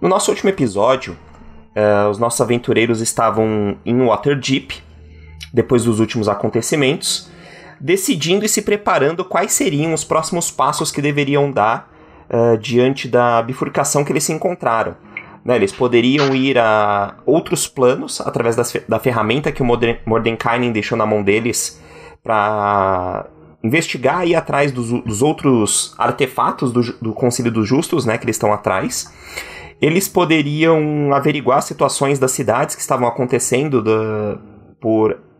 No nosso último episódio, os nossos aventureiros estavam em Waterdeep, depois dos últimos acontecimentos, decidindo e se preparando quais seriam os próximos passos que deveriam dar diante da bifurcação que eles se encontraram. Né, eles poderiam ir a outros planos através da ferramenta que o Mordenkainen deixou na mão deles para investigar e ir atrás dos outros artefatos do Concílio dos Justos, né, que eles estão atrás. Eles poderiam averiguar situações das cidades que estavam acontecendo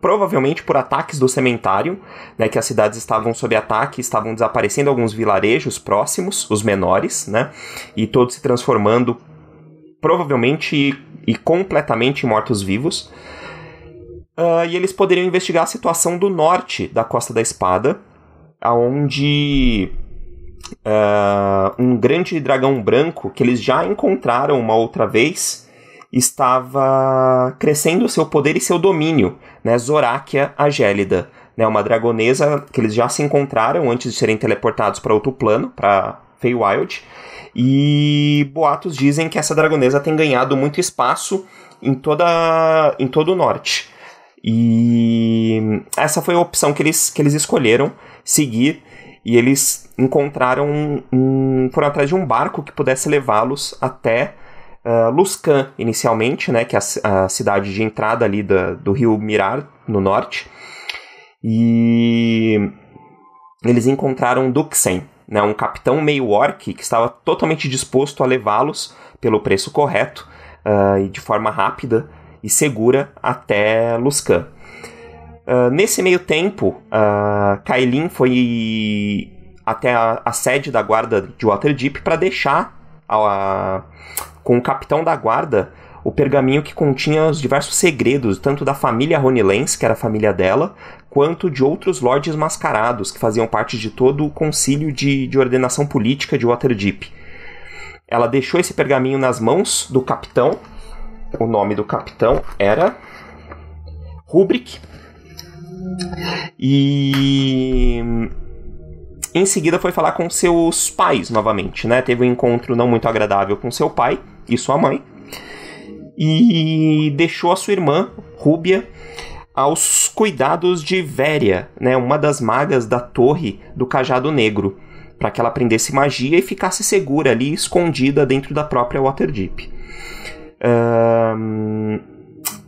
provavelmente por ataques do cementário, né, que as cidades estavam sob ataque, estavam desaparecendo alguns vilarejos próximos, os menores, né, e todos se transformando provavelmente e completamente em mortos-vivos. E eles poderiam investigar a situação do norte da Costa da Espada, onde um grande dragão branco, que eles já encontraram uma outra vez, estava crescendo seu poder e seu domínio, né? Zorakia a Gélida, né? Uma dragonesa que eles já se encontraram antes de serem teleportados para outro plano, para Feywild. E boatos dizem que essa dragonesa tem ganhado muito espaço em todo o norte. E essa foi a opção que eles escolheram seguir. E eles encontraram foram atrás de um barco que pudesse levá-los até Luskan, inicialmente, né, que é a cidade de entrada ali do rio Mirar, no norte. E eles encontraram Duxen, né, um capitão meio orc que estava totalmente disposto a levá-los pelo preço correto e de forma rápida e segura até Luskan. Nesse meio tempo, Kaelin foi até a sede da guarda de Waterdeep para deixar com o capitão da guarda o pergaminho que continha os diversos segredos, tanto da família Ronilens, que era a família dela, quanto de outros lordes mascarados, que faziam parte de todo o concílio de ordenação política de Waterdeep. Ela deixou esse pergaminho nas mãos do capitão. O nome do capitão era Rubric. E em seguida foi falar com seus pais novamente, né? Teve um encontro não muito agradável com seu pai e sua mãe. E deixou a sua irmã, Rúbia, aos cuidados de Véria, né, uma das magas da Torre do Cajado Negro, para que ela aprendesse magia e ficasse segura ali, escondida dentro da própria Waterdeep.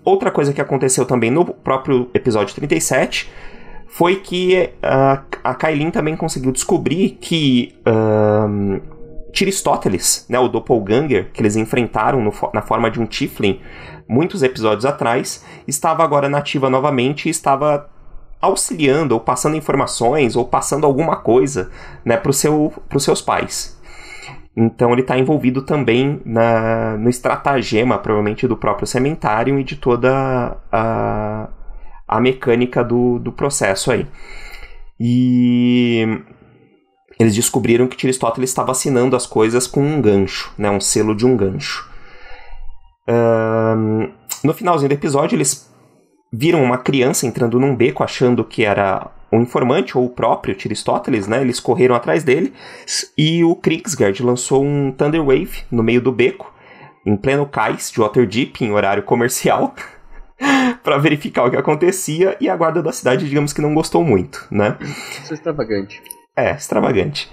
Outra coisa que aconteceu também no próprio episódio 37 foi que a Kaelin também conseguiu descobrir que Tiristóteles, né, o Doppelganger, que eles enfrentaram na forma de um Tiefling muitos episódios atrás, estava agora nativa novamente e estava auxiliando, ou passando informações, ou passando alguma coisa, né, para os seus pais. Então ele está envolvido também no estratagema, provavelmente, do próprio cementário e de toda a mecânica do processo aí. E eles descobriram que Tiristóteles estava assinando as coisas com um gancho, né, um selo de um gancho. No finalzinho do episódio, eles viram uma criança entrando num beco achando que era um informante ou o próprio Tiristóteles, né? Eles correram atrás dele e o Kriegsgard lançou um Thunderwave no meio do beco, em pleno cais de Waterdeep, em horário comercial, para verificar o que acontecia, e a guarda da cidade, digamos que não gostou muito, né? Isso é extravagante. Extravagante.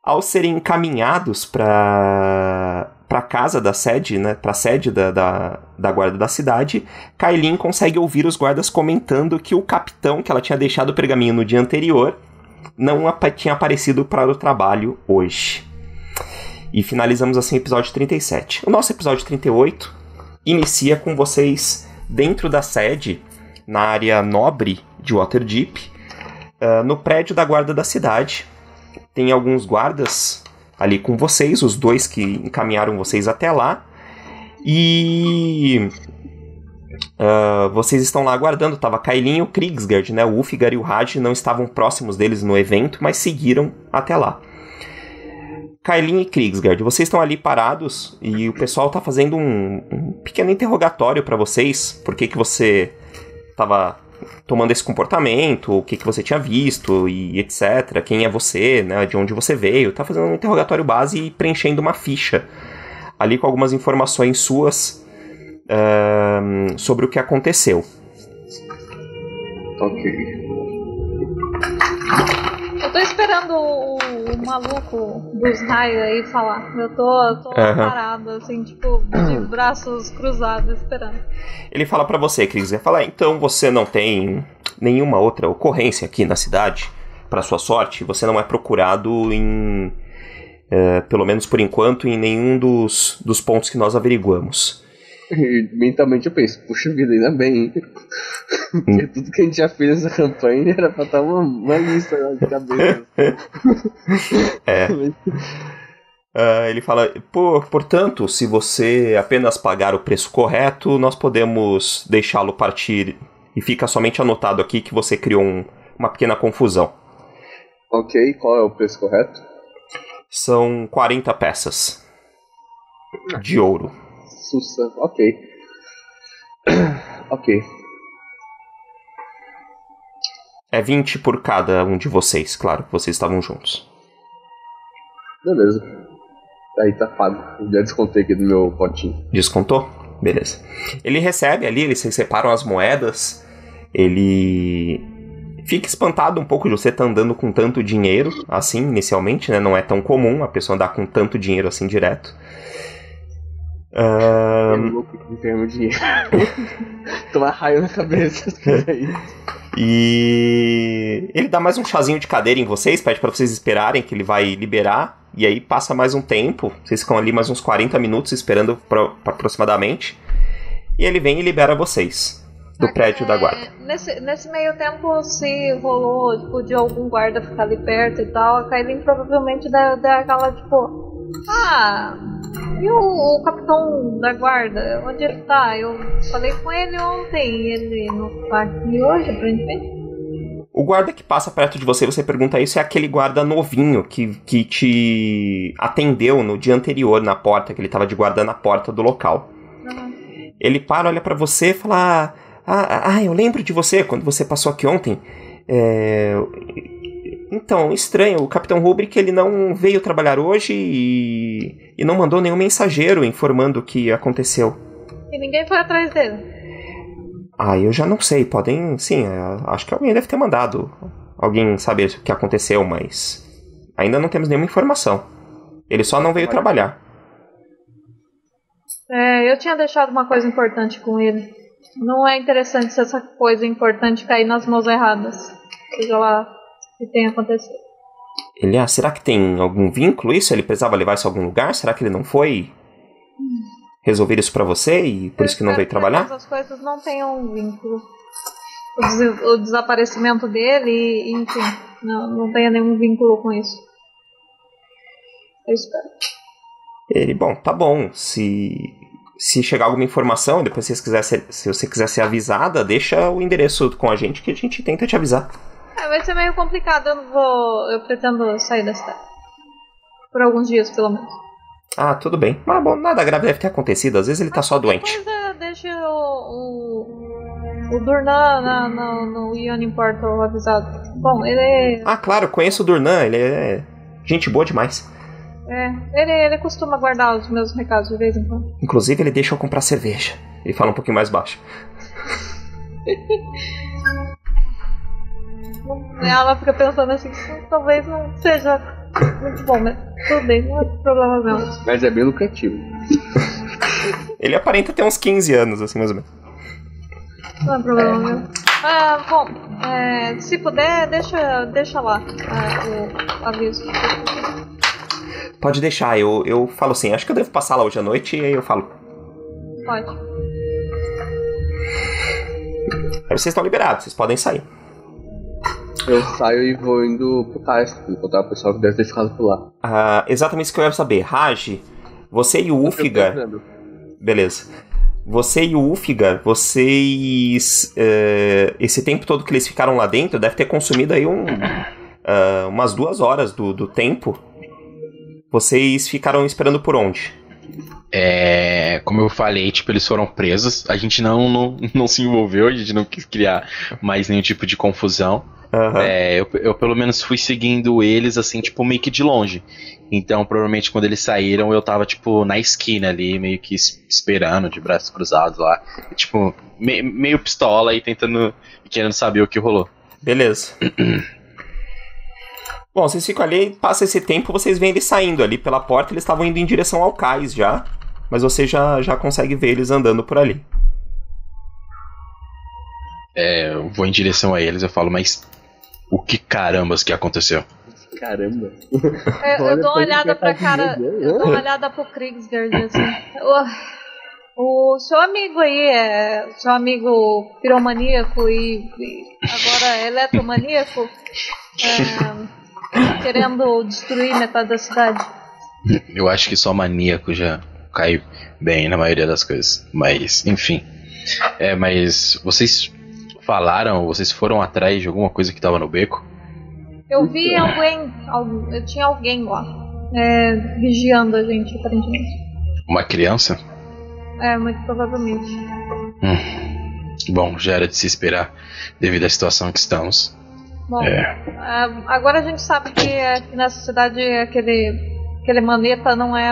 Ao serem encaminhados para casa da sede, né, para a sede da guarda da cidade, Kaelin consegue ouvir os guardas comentando que o capitão, que ela tinha deixado o pergaminho no dia anterior, não tinha aparecido para o trabalho hoje. E finalizamos assim o episódio 37. O nosso episódio 38 inicia com vocês dentro da sede, na área nobre de Waterdeep, no prédio da guarda da cidade. Tem alguns guardas ali com vocês, os dois que encaminharam vocês até lá. E vocês estão lá aguardando. Tava Kaelin e o Kriegsgard, né? O Ulfgar e o Raj não estavam próximos deles no evento, mas seguiram até lá. Kaelin e Kriegsgard, vocês estão ali parados e o pessoal tá fazendo um pequeno interrogatório para vocês. Por que você tava tomando esse comportamento, o que você tinha visto e etc, quem é você, né, de onde você veio, tá fazendo um interrogatório base e preenchendo uma ficha ali com algumas informações suas sobre o que aconteceu. Ok. Eu tô esperando o maluco dos raios aí falar. Eu tô parado, assim, tipo, de braços cruzados, esperando. Ele fala pra você, Krieger, fala, então você não tem nenhuma outra ocorrência aqui na cidade? Pra sua sorte, você não é procurado em, pelo menos por enquanto, em nenhum dos pontos que nós averiguamos. E mentalmente eu penso, puxa vida, ainda bem, hein? Porque tudo que a gente já fez nessa campanha era pra estar uma lista de cabeça. Ele fala, portanto, se você apenas pagar o preço correto, nós podemos deixá-lo partir. E fica somente anotado aqui que você criou uma pequena confusão. Ok, qual é o preço correto? São 40 peças de ouro. Sussa, ok. Ok. É 20 por cada um de vocês, claro, vocês estavam juntos. Beleza. Aí tá pago. Já descontei aqui do meu potinho. Descontou? Beleza. Ele recebe ali, eles separam as moedas. Ele fica espantado um pouco de você estar andando com tanto dinheiro, assim, inicialmente, né? Não é tão comum a pessoa andar com tanto dinheiro assim direto. É louco que tem dinheiro. Tomar raio na cabeça. E ele dá mais um chazinho de cadeira em vocês, pede pra vocês esperarem que ele vai liberar. E aí passa mais um tempo, vocês ficam ali mais uns 40 minutos esperando aproximadamente. E ele vem e libera vocês do prédio da guarda. Nesse meio tempo, se rolou tipo, de algum guarda ficar ali perto e tal, a Kailin provavelmente deve dar aquela tipo... E o capitão da guarda? Onde ele tá? Eu falei com ele ontem, ele não tá aqui hoje, aparentemente. O guarda que passa perto de você, você pergunta isso, é aquele guarda novinho que te atendeu no dia anterior na porta, que ele tava de guarda na porta do local. Ele para, olha pra você e fala... eu lembro de você, quando você passou aqui ontem. Então, estranho, o Capitão Rubric, ele não veio trabalhar hoje e não mandou nenhum mensageiro informando o que aconteceu. E ninguém foi atrás dele? Eu já não sei, podem... Sim, acho que alguém deve ter mandado alguém saber o que aconteceu, mas ainda não temos nenhuma informação. Ele só não veio trabalhar. Eu tinha deixado uma coisa importante com ele. Não é interessante se essa coisa importante cair nas mãos erradas. Seja lá o que tenha acontecido. Ele, será que tem algum vínculo isso? Ele precisava levar isso a algum lugar? Será que ele não foi resolver isso pra você e por isso que não veio trabalhar? Essas coisas não tenham um vínculo. O desaparecimento dele, enfim, não tenha nenhum vínculo com isso. Eu espero. Ele, bom, tá bom. Se chegar alguma informação, depois se você quiser ser avisada, deixa o endereço com a gente que a gente tenta te avisar. Vai ser meio complicado, eu pretendo sair da cidade. Por alguns dias, pelo menos. Tudo bem. Mas bom, nada grave deve ter acontecido, às vezes ele tá só doente. Depois deixa o Durnan no Ion Portal avisado. Bom, ele é... Claro, conheço o Durnan, ele é gente boa demais. Ele costuma guardar os meus recados de vez em quando. Inclusive, ele deixa eu comprar cerveja. Ele fala um pouquinho mais baixo. Ela fica pensando assim, talvez não seja muito bom, mas tudo bem, não é problema meu. Mas é bem lucrativo. Ele aparenta ter uns 15 anos, assim, mais ou menos. Não é problema meu. Bom, se puder, deixa lá o aviso. Pode deixar, eu falo assim, acho que eu devo passar lá hoje à noite e aí eu falo. Pode. Aí vocês estão liberados, vocês podem sair. Eu saio e vou indo pro cais, encontrar o pessoal que deve ter ficado por lá. Exatamente isso que eu quero saber. Raj, você e o Ulfgar... Beleza. Você e o Ulfgar, vocês... esse tempo todo que eles ficaram lá dentro, deve ter consumido aí umas 2 horas do tempo. Vocês ficaram esperando por onde? Como eu falei, tipo, eles foram presos. A gente não se envolveu, a gente não quis criar mais nenhum tipo de confusão. Eu pelo menos fui seguindo eles, assim, tipo, meio que de longe. Então, provavelmente, quando eles saíram, eu tava, tipo, na esquina ali, meio que esperando, de braços cruzados lá. E, tipo, meio pistola e querendo saber o que rolou. Beleza. Bom, vocês ficam ali, passa esse tempo, vocês veem eles saindo ali pela porta, eles estavam indo em direção ao cais já, mas você já consegue ver eles andando por ali. Eu vou em direção a eles, eu falo, mas o que carambas que aconteceu? Caramba. Eu dou uma olhada pra cara. Eu dou uma olhada pro Kriegsgard, assim. O seu amigo aí seu amigo piromaníaco e agora eletromaníaco, querendo destruir metade da cidade. Eu acho que só maníaco já cai bem na maioria das coisas. Mas, enfim. Mas vocês vocês foram atrás de alguma coisa que tava no beco? Eu vi eu tinha alguém lá, vigiando a gente, aparentemente. Uma criança? Muito provavelmente. Bom, já era de se esperar, devido à situação que estamos. Bom, agora a gente sabe que aqui nessa cidade aquele maneta não é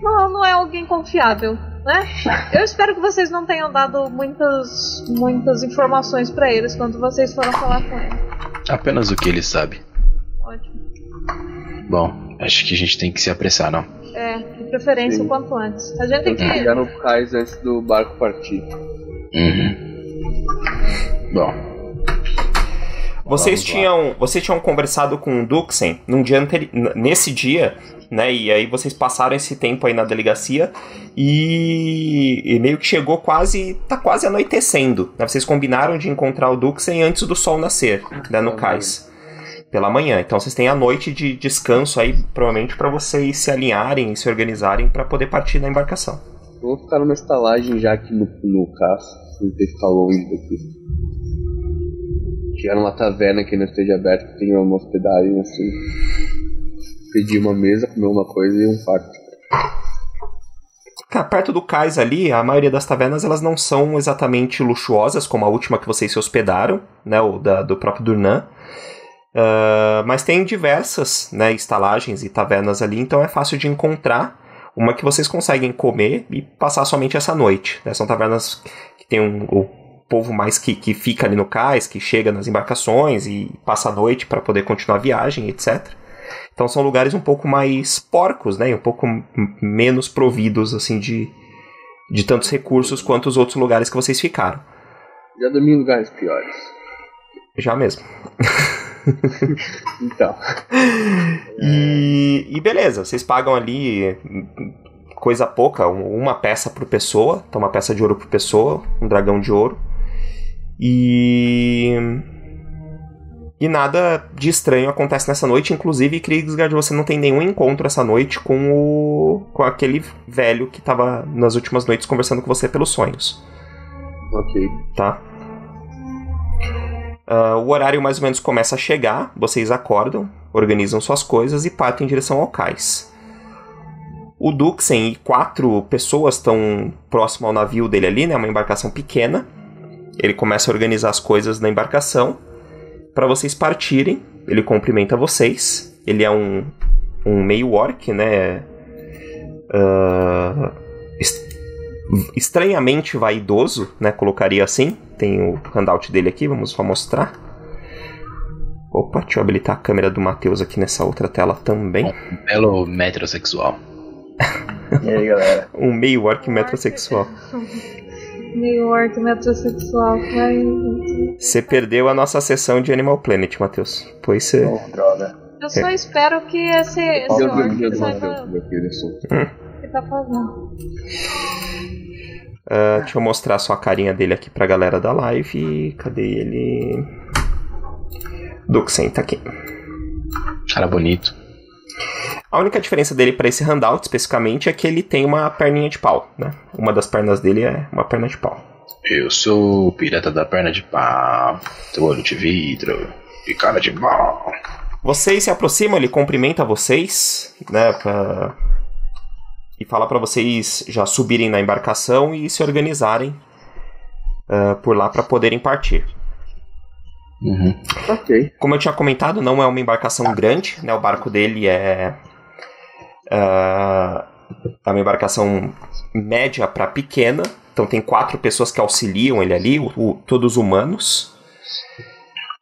não é alguém confiável, né? Eu espero que vocês não tenham dado muitas informações pra eles quando vocês foram falar com ele. Apenas o que ele sabe. Ótimo. Bom, acho que a gente tem que se apressar, não? De preferência o quanto antes. A gente tem que chegar no cais antes do barco partir. Bom. Vocês tinham conversado com o Duxen nesse dia, né? E aí vocês passaram esse tempo aí na delegacia e meio que chegou tá quase anoitecendo, né? Vocês combinaram de encontrar o Duxen antes do sol nascer, né, no cais. Pela manhã. Então vocês têm a noite de descanso aí, provavelmente, para vocês se alinharem e se organizarem para poder partir na embarcação. Eu vou ficar numa estalagem já aqui no cais, não ter que ficar longe daqui. Chegar numa taverna que não esteja aberta, que tenha uma hospedagem assim. Pedir uma mesa, comer uma coisa e um quarto. Perto do cais ali, a maioria das tavernas elas não são exatamente luxuosas, como a última que vocês se hospedaram, né, do próprio Durnan. Mas tem diversas, né, estalagens e tavernas ali, então é fácil de encontrar uma que vocês conseguem comer e passar somente essa noite, né? São tavernas que tem o povo mais que fica ali no cais, que chega nas embarcações e passa a noite para poder continuar a viagem, etc. Então são lugares um pouco mais porcos, né, um pouco menos providos assim de tantos recursos quanto os outros lugares que vocês ficaram. Já dormi em lugares piores. Já mesmo. Então. E beleza, vocês pagam ali coisa pouca, uma peça por pessoa, então uma peça de ouro por pessoa, um dragão de ouro. E nada de estranho acontece nessa noite, inclusive, Kriegsgard, você não tem nenhum encontro essa noite com aquele velho que estava nas últimas noites conversando com você pelos sonhos. Ok. Tá? O horário mais ou menos começa a chegar, vocês acordam, organizam suas coisas e partem em direção ao cais. O Duxen e 4 pessoas estão próximo ao navio dele ali, né, uma embarcação pequena. Ele começa a organizar as coisas na embarcação para vocês partirem. Ele cumprimenta vocês. Ele é um meio orc, né, estranhamente vaidoso, né, colocaria assim. Tem o handout dele aqui, vamos só mostrar. Opa, deixa eu habilitar a câmera do Matheus aqui nessa outra tela também. Um belo metrosexual. E aí, galera? Um meio orc metrosexual. Meio orc metrosexual. Você perdeu a nossa sessão de Animal Planet, Matheus. Pois você... Oh, droga. Eu só espero que esse orc saiba o que tá fazendo. Deixa eu mostrar só a carinha dele aqui pra galera da live. Cadê ele? Duxen, tá aqui. Cara bonito. A única diferença dele pra esse handout, especificamente, é que ele tem uma perninha de pau, né? Uma das pernas dele é uma perna de pau. Eu sou o pirata da perna de pau, teu olho de vidro e cara de pau. Vocês se aproximam, ele cumprimenta vocês, né? E fala pra vocês já subirem na embarcação e se organizarem por lá pra poderem partir. Ok. Como eu tinha comentado, não é uma embarcação grande, né? O barco dele é uma embarcação média para pequena. Então tem 4 pessoas que auxiliam ele ali, todos humanos.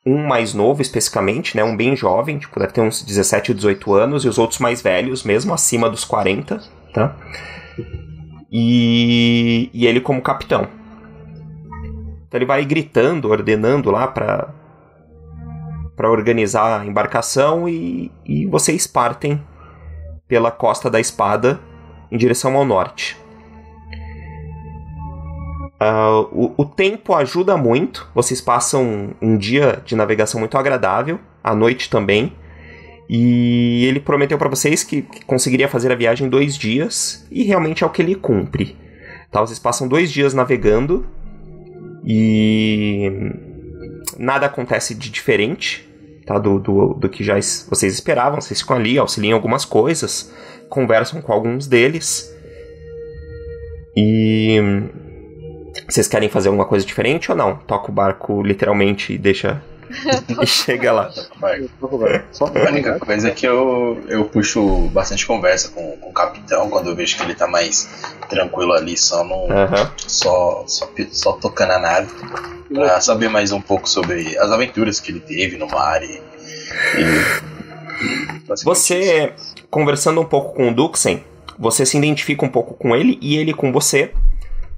Um mais novo, especificamente, né? Um bem jovem, tipo, deve ter uns 17, 18 anos, e os outros mais velhos, mesmo acima dos 40, tá? E ele como capitão. Então ele vai gritando, ordenando lá para organizar a embarcação e vocês partem pela Costa da Espada em direção ao norte. O tempo ajuda muito, vocês passam um dia de navegação muito agradável, à noite também, e ele prometeu para vocês que conseguiria fazer a viagem em 2 dias, e realmente é o que ele cumpre. Tá, vocês passam 2 dias navegando e nada acontece de diferente, tá, do que já vocês esperavam. Vocês ficam ali, auxiliam algumas coisas, conversam com alguns deles. E vocês querem fazer alguma coisa diferente ou não? Toca o barco literalmente e deixa e chega lá. Só a única coisa é que eu puxo bastante conversa com o capitão quando eu vejo que ele tá mais tranquilo ali, só tocando a nave, pra saber mais um pouco sobre as aventuras que ele teve no mar Você, conversando um pouco com o Duxen, você se identifica um pouco com ele e ele com você,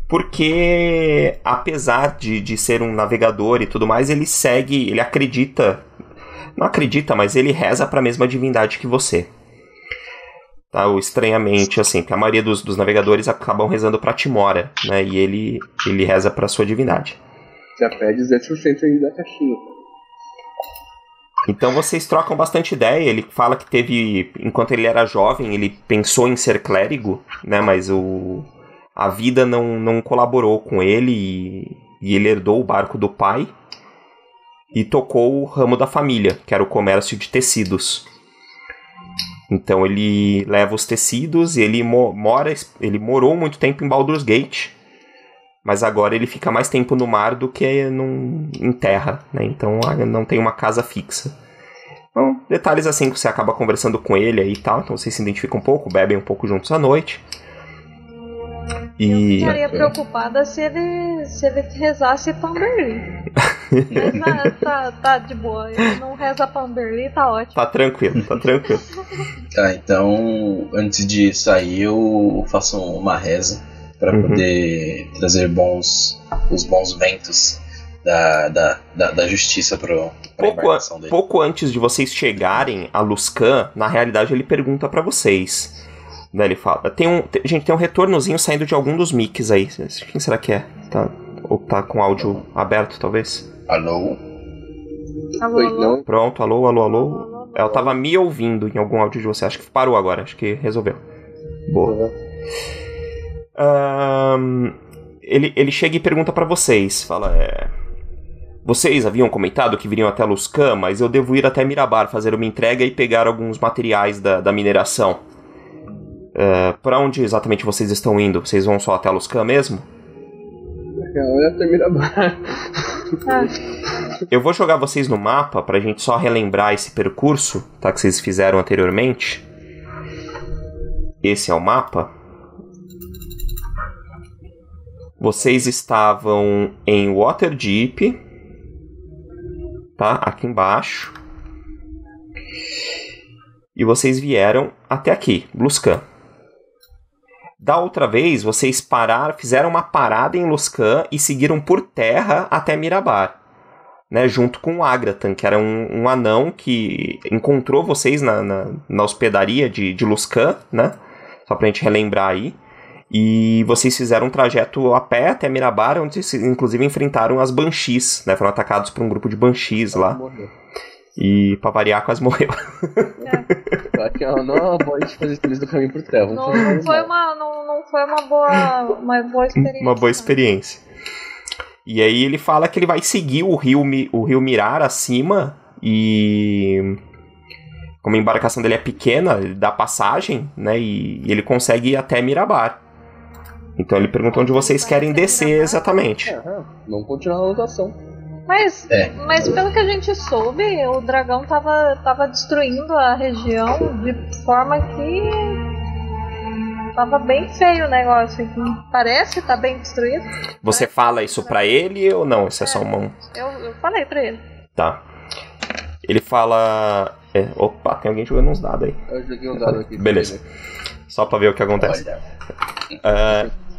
porque apesar de ser um navegador e tudo mais, ele acredita, não acredita, mas ele reza para a mesma divindade que você. Tá, estranhamente, assim, porque a maioria dos navegadores acabam rezando para Timora, né, e ele reza para sua divindade. Já pede 10% aí da caixinha. Então vocês trocam bastante ideia. Ele fala que teve, enquanto ele era jovem, ele pensou em ser clérigo, né, mas a vida não colaborou com ele e ele herdou o barco do pai e tocou o ramo da família, que era o comércio de tecidos. Então ele leva os tecidos e ele morou muito tempo em Baldur's Gate, mas agora ele fica mais tempo no mar do que em terra, né? Então não tem uma casa fixa. Então, detalhes assim que você acaba conversando com ele aí e tal, então vocês se identificam um pouco, bebem um pouco juntos à noite. Eu ficaria preocupada se ele rezasse Pamberli. Mas tá de boa. Ele não reza Pamberli, tá ótimo. Tá tranquilo. Tá, então antes de sair eu faço uma reza pra poder trazer os bons ventos da justiça pra embarcação dele. Pouco antes de vocês chegarem a Luskan, na realidade ele pergunta pra vocês. Né, ele fala, gente, tem um retornozinho saindo de algum dos mics aí. Quem será que é? Ou tá com áudio aberto, talvez? Alô? Alô? Pronto, alô. Ela tava me ouvindo em algum áudio de você. Acho que parou agora, acho que resolveu. Boa. Ele chega e pergunta pra vocês. Fala, vocês haviam comentado que viriam até Luskan, mas eu devo ir até Mirabar fazer uma entrega e pegar alguns materiais da mineração. Pra onde exatamente vocês estão indo? Vocês vão só até Luskan mesmo? Olha até Mirabar. Eu vou jogar vocês no mapa pra gente só relembrar esse percurso, tá, que vocês fizeram anteriormente. Esse é o mapa. Vocês estavam em Waterdeep, tá? Aqui embaixo. E vocês vieram até aqui, Luskan. Da outra vez, vocês fizeram uma parada em Luskan e seguiram por terra até Mirabar, né, junto com o Agratan, que era um anão que encontrou vocês na hospedaria de Luskan, né, só pra gente relembrar aí. E vocês fizeram um trajeto a pé até Mirabar, onde vocês inclusive enfrentaram as Banshees, né, foram atacados por um grupo de Banshees lá. E pra variar, quase morreu. Aqui é uma boa de fazer eles do caminho por terra. Não foi uma boa experiência. Uma boa experiência. E aí ele fala que ele vai seguir o rio Mirar acima e... Como a embarcação dele é pequena, ele dá passagem, né? E ele consegue ir até Mirabar. Então ele perguntou onde vocês querem descer exatamente. Vamos continuar a anotação. Mas pelo que a gente soube, o dragão tava destruindo a região de forma que tava bem feio o negócio. Parece tá bem destruído. Você fala isso pra ele ou não? Isso é só uma... Eu falei pra ele. Tá. Ele fala... Opa, tem alguém jogando uns dados aí. Eu joguei um dado aqui. Beleza. Só pra ver o que acontece.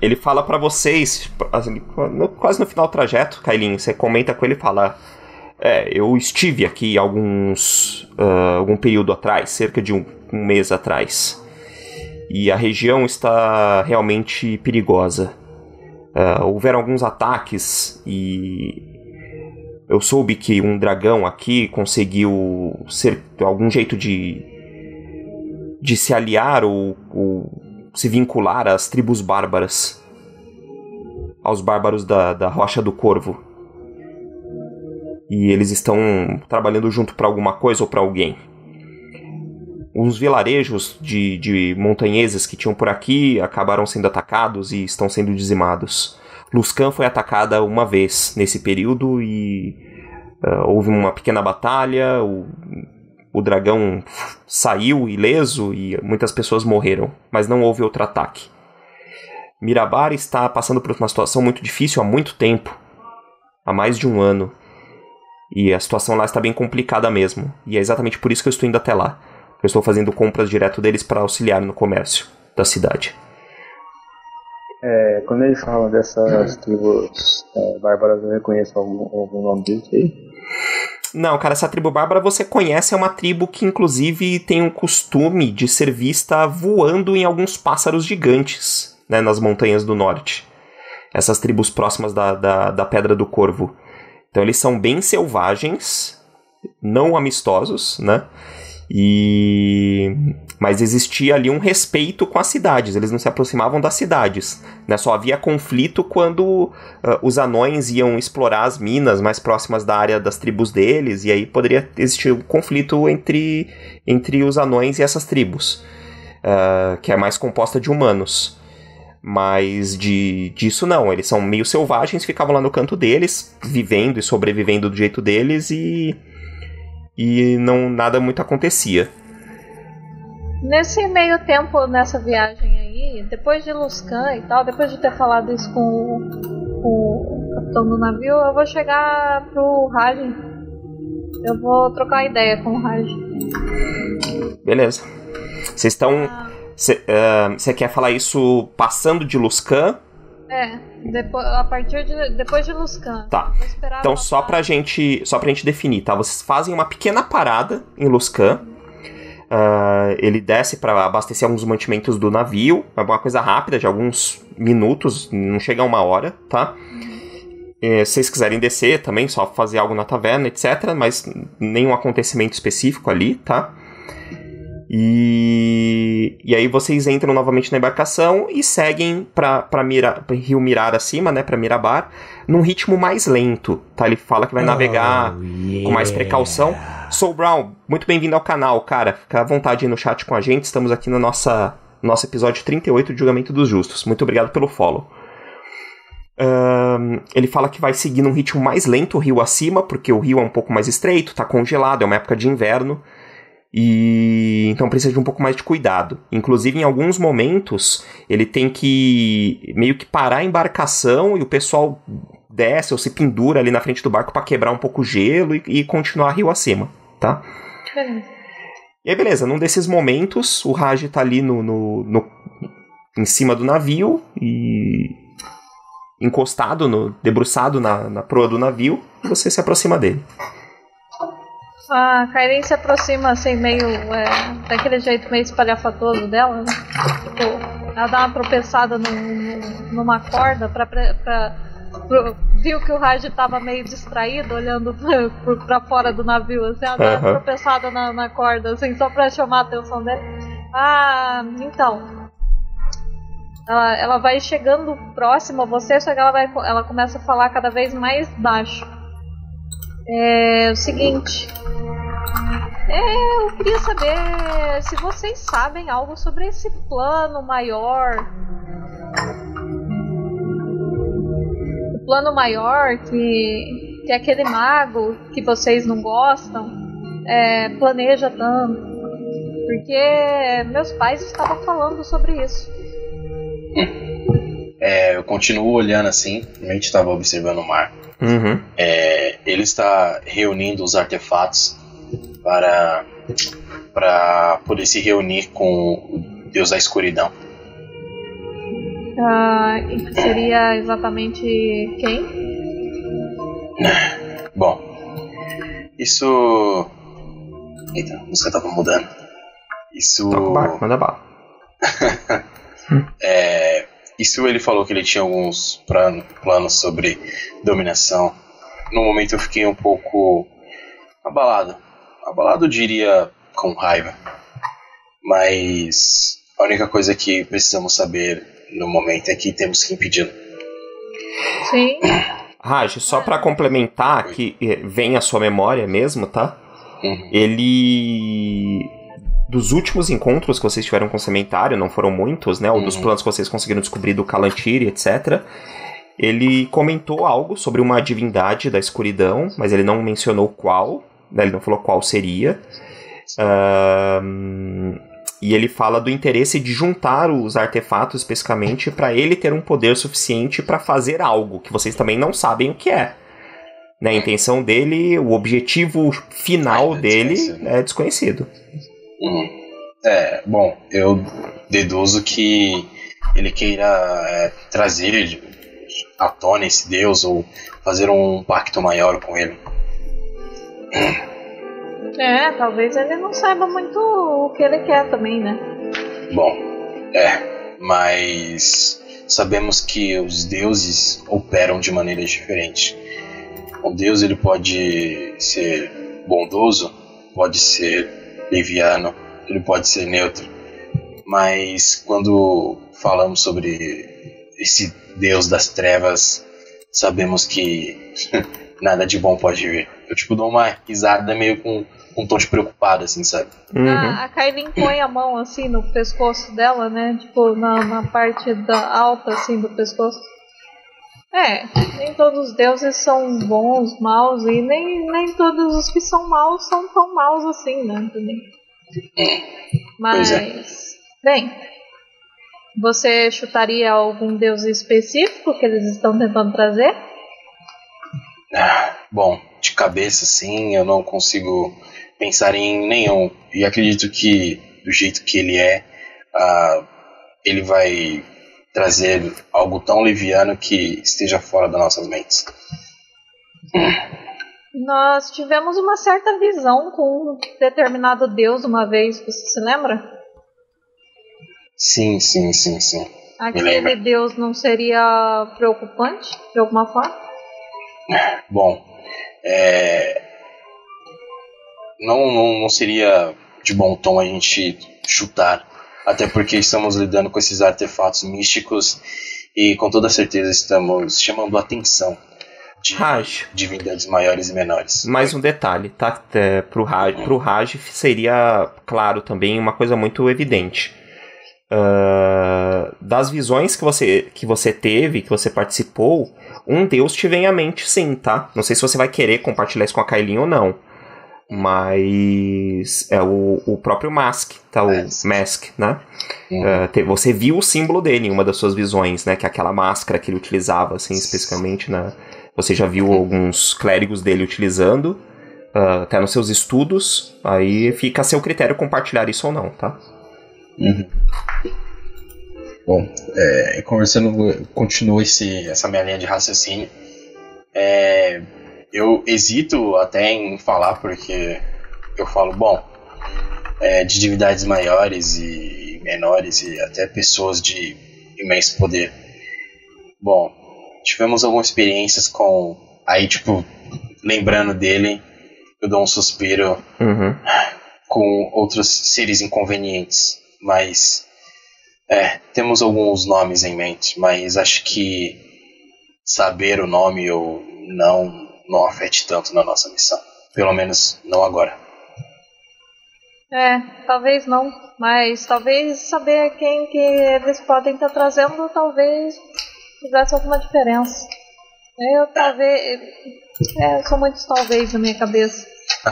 Ele fala pra vocês, assim, quase no final do trajeto, Kailin, você comenta com ele e fala: eu estive aqui algum período atrás, cerca de um mês atrás, e a região está realmente perigosa. Houveram alguns ataques e eu soube que um dragão aqui conseguiu algum jeito de se aliar ou se vincular às tribos bárbaras, aos bárbaros da Rocha do Corvo. E eles estão trabalhando junto para alguma coisa ou para alguém. Uns vilarejos de montanheses que tinham por aqui acabaram sendo atacados e estão sendo dizimados. Luskan foi atacada uma vez nesse período e houve uma pequena batalha, o dragão saiu ileso e muitas pessoas morreram, mas não houve outro ataque. Mirabar está passando por uma situação muito difícil há muito tempo, há mais de um ano, e a situação lá está bem complicada mesmo, e é exatamente por isso que eu estou indo até lá. Eu estou fazendo compras direto deles para auxiliar no comércio da cidade. Quando ele fala dessas tribos bárbaras, eu reconheço algum nome deles aí? Não, cara, essa tribo bárbara você conhece, é uma tribo que inclusive tem um costume de ser vista voando em alguns pássaros gigantes, né, nas montanhas do norte. Essas tribos próximas da Pedra do Corvo. Então eles são bem selvagens, não amistosos, né? Mas existia ali um respeito com as cidades, eles não se aproximavam das cidades, né? Só havia conflito quando os anões iam explorar as minas mais próximas da área das tribos deles, e aí poderia existir um conflito entre os anões e essas tribos, que é mais composta de humanos. Mas disso não, eles são meio selvagens, ficavam lá no canto deles, vivendo e sobrevivendo do jeito deles, e nada muito acontecia. Nesse meio tempo, nessa viagem aí, depois de Luskan e tal, depois de ter falado isso com o capitão do navio, eu vou chegar pro Raj. Eu vou trocar uma ideia com o Raj. Beleza. Vocês estão... Você quer falar isso passando de Luskan? Depois de Luskan. Tá. Então só pra gente definir, tá? Vocês fazem uma pequena parada em Luskan. Ele desce para abastecer alguns mantimentos do navio. É uma coisa rápida, de alguns minutos, não chega a 1 hora, tá? Se vocês quiserem descer também, só fazer algo na taverna, etc. Mas nenhum acontecimento específico ali, tá? E aí vocês entram novamente na embarcação e seguem para Rio Mirar acima, né, para Mirabar, num ritmo mais lento, tá? Ele fala que vai navegar com mais precaução. Soul Brown, muito bem-vindo ao canal, cara. Fica à vontade aí no chat com a gente. Estamos aqui no nosso episódio 38 de Julgamento dos Justos. Muito obrigado pelo follow. Ele fala que vai seguir num ritmo mais lento o rio acima, porque o rio é um pouco mais estreito, tá congelado, é uma época de inverno. E então precisa de um pouco mais de cuidado. Inclusive, em alguns momentos, ele tem que meio que parar a embarcação e o pessoal desce ou se pendura ali na frente do barco para quebrar um pouco o gelo e continuar rio acima, tá? E aí, beleza, num desses momentos, o Raj tá ali em cima do navio e encostado, debruçado na proa do navio, e você se aproxima dele. A Kailin se aproxima assim, meio daquele jeito meio espalhafatoso dela, né? Tipo, ela dá uma tropeçada numa corda viu que o Raj tava meio distraído, olhando pra fora do navio, assim, ela dá uma tropeçada na corda, assim, só pra chamar a atenção dele. Então, ela vai chegando próximo a você, só que ela começa a falar cada vez mais baixo. É o seguinte, eu queria saber se vocês sabem algo sobre esse plano maior. O plano maior que que aquele mago que vocês não gostam planeja tanto. Porque meus pais estavam falando sobre isso. Eu continuo olhando assim, a gente estava observando o mar. Uhum. Ele está reunindo os artefatos para poder se reunir com o Deus da Escuridão. E seria exatamente quem? Bom, isso... Eita, a música estava mudando. Isso... Toca o barco, manda bala. Isso ele falou que ele tinha alguns planos sobre dominação. No momento eu fiquei um pouco abalado. Abalado, eu diria, com raiva. Mas a única coisa que precisamos saber no momento é que temos que impedi-lo. Sim. Raj, só pra complementar, que vem à sua memória mesmo, tá? Uhum. Ele... Dos últimos encontros que vocês tiveram com o Cementário, não foram muitos, né? Ou dos planos que vocês conseguiram descobrir do Kalantiri, etc. Ele comentou algo sobre uma divindade da escuridão, mas ele não mencionou qual, né? Ele não falou qual seria. E ele fala do interesse de juntar os artefatos especificamente para ele ter um poder suficiente para fazer algo que vocês também não sabem o que é. Né? A intenção dele, o objetivo final dele é desconhecido. Bom, eu deduzo que ele queira trazer à tona esse deus ou fazer um pacto maior com ele. Talvez ele não saiba muito o que ele quer também, né? Bom, mas sabemos que os deuses operam de maneiras diferentes. Um deus ele pode ser bondoso, pode ser leviano, ele pode ser neutro. Mas quando falamos sobre esse deus das trevas, sabemos que nada de bom pode vir. Eu dou uma risada meio com um tom de preocupado, assim, sabe? Uhum. A Kailin põe a mão assim no pescoço dela, né? Tipo, na parte alta assim do pescoço. Nem todos os deuses são bons, maus, e nem todos os que são maus são tão maus assim, né? Também. Mas, bem, você chutaria algum deus específico que eles estão tentando trazer? Bom, de cabeça, sim, eu não consigo pensar em nenhum. E acredito que, do jeito que ele ele vai trazer algo tão leviano que esteja fora das nossas mentes. Nós tivemos uma certa visão com um determinado deus uma vez, você se lembra? Sim. Aquele deus não seria preocupante, de alguma forma? Bom, não seria de bom tom a gente chutar, até porque estamos lidando com esses artefatos místicos e com toda certeza estamos chamando a atenção de divindades maiores e menores. Mais um detalhe, tá? Pro Raj seria, claro, também uma coisa muito evidente. Das visões que você teve, que você participou, um deus te vem à mente, sim, tá? Não sei se você vai querer compartilhar isso com a Kailin ou não, mas é o próprio Mask, tá? O Mask, né? Você viu o símbolo dele em uma das suas visões, né? Que é aquela máscara que ele utilizava, assim, especificamente, né? Você já viu alguns clérigos dele utilizando, até nos seus estudos, aí fica a seu critério compartilhar isso ou não, tá? Bom, conversando, continua essa minha linha de raciocínio. Eu hesito até em falar, porque eu falo, de divindades maiores e menores e até pessoas de imenso poder. Bom, tivemos algumas experiências com... Aí, lembrando dele, eu dou um suspiro com outros seres inconvenientes. Mas temos alguns nomes em mente, mas acho que saber o nome ou não afete tanto na nossa missão. Pelo menos não agora. Talvez não, mas talvez saber quem que eles podem estar trazendo talvez fizesse alguma diferença. Eu talvez. São muitos talvez na minha cabeça.